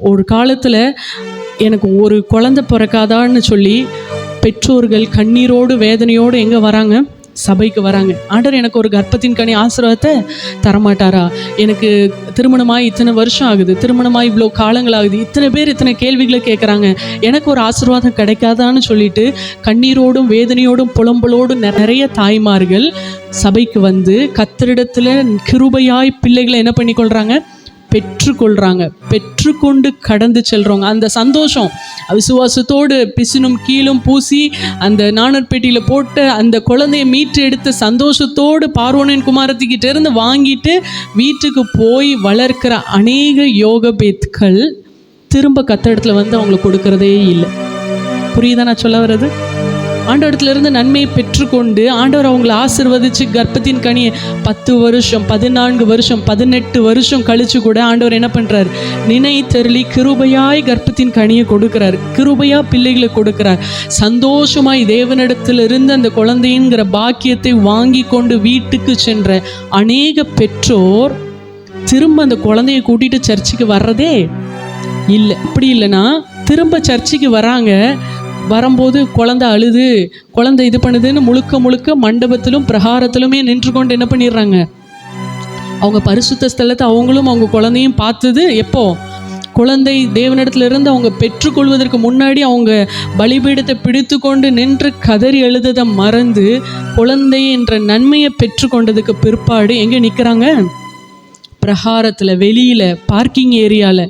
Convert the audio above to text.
ஒரு காலத்தில் எனக்கு ஒரு குழந்தை பிறக்காதான்னு சொல்லி பெற்றோர்கள் கண்ணீரோடு வேதனையோடு எங்கே வராங்க? சபைக்கு வராங்க. ஆண்டவர் எனக்கு ஒரு கர்ப்பத்தின் கனி ஆசீர்வாதத்தை தரமாட்டாரா? எனக்கு திருமணமாகி இத்தனை வருஷம் ஆகுது, திருமணமாகி இவ்வளோ காலங்கள் ஆகுது, இத்தனை பேர் இத்தனை கேள்விகளை கேட்குறாங்க, எனக்கு ஒரு ஆசீர்வாதம் கிடைக்காதான்னு சொல்லிட்டு கண்ணீரோடும் வேதனையோடும் புலம்பலோடும் நிறைய தாய்மார்கள் சபைக்கு வந்து கர்த்தரிடத்தில் கிருபையாய் பிள்ளைகளை என்ன பண்ணிக்கொள்கிறாங்க? பெற்றுக்கொள்கிறாங்க. பெற்றுக்கொண்டு கடந்து செல்கிறவங்க அந்த சந்தோஷம், விசுவாசத்தோடு பிசினும் கீழும் பூசி அந்த நாணற்பேட்டியில் போட்டு அந்த குழந்தையை மீட்டு எடுத்த சந்தோஷத்தோடு பார்வோனின் குமாரத்திக்கிட்ட இருந்து வாங்கிட்டு வீட்டுக்கு போய் வளர்க்கிற அநேக யோகபேத்கள் திரும்ப கர்த்தரிடத்துல வந்து அவங்களுக்கு கொடுக்கறதே இல்லை. புரியுதா நான் சொல்ல வர்றது? ஆண்டவரிடத்திலிருந்து நன்மையை பெற்றுக்கொண்டு ஆண்டவர் அவங்களை ஆசீர்வதிச்சு கர்ப்பத்தின் கனியை 10 வருஷம் 14 வருஷம் 18 வருஷம் கழிச்சு கூட ஆண்டவர் என்ன பண்றார்? நினைத்தருளி கிருபையாய் கர்ப்பத்தின் கனியை கொடுக்கிறார், கிருபையா பிள்ளைகளை கொடுக்கிறார். சந்தோஷமாய் தேவனிடத்திலிருந்து அந்த குழந்தைங்கிற பாக்கியத்தை வாங்கி கொண்டு வீட்டுக்கு சென்ற அநேக பெற்றோர் திரும்ப அந்த குழந்தையை கூட்டிட்டு சர்ச்சுக்கு வர்றதே இல்லை. அப்படி இல்லைன்னா திரும்ப சர்ச்சுக்கு வராங்க, வரும்போது குழந்தை அழுது குழந்தை இது பண்ணுதுன்னு முழுக்க மண்டபத்திலும் பிரகாரத்திலுமே நின்று கொண்டு என்ன பண்ணிடுறாங்க? அவங்க பரிசுத்த ஸ்தலத்தை அவங்களும் அவங்க குழந்தையும் பார்த்தது எப்போ? குழந்தை தேவனிடத்துல இருந்து அவங்க பெற்றுக்கொள்வதற்கு முன்னாடி அவங்க பலிபீடத்தை பிடித்து கொண்டு நின்று கதறி எழுததை மறந்து குழந்தை என்ற நன்மையை பெற்றுக்கொண்டதுக்கு பிற்பாடு எங்கே நிற்கிறாங்க? பிரகாரத்தில், வெளியில், பார்க்கிங் ஏரியாவில்.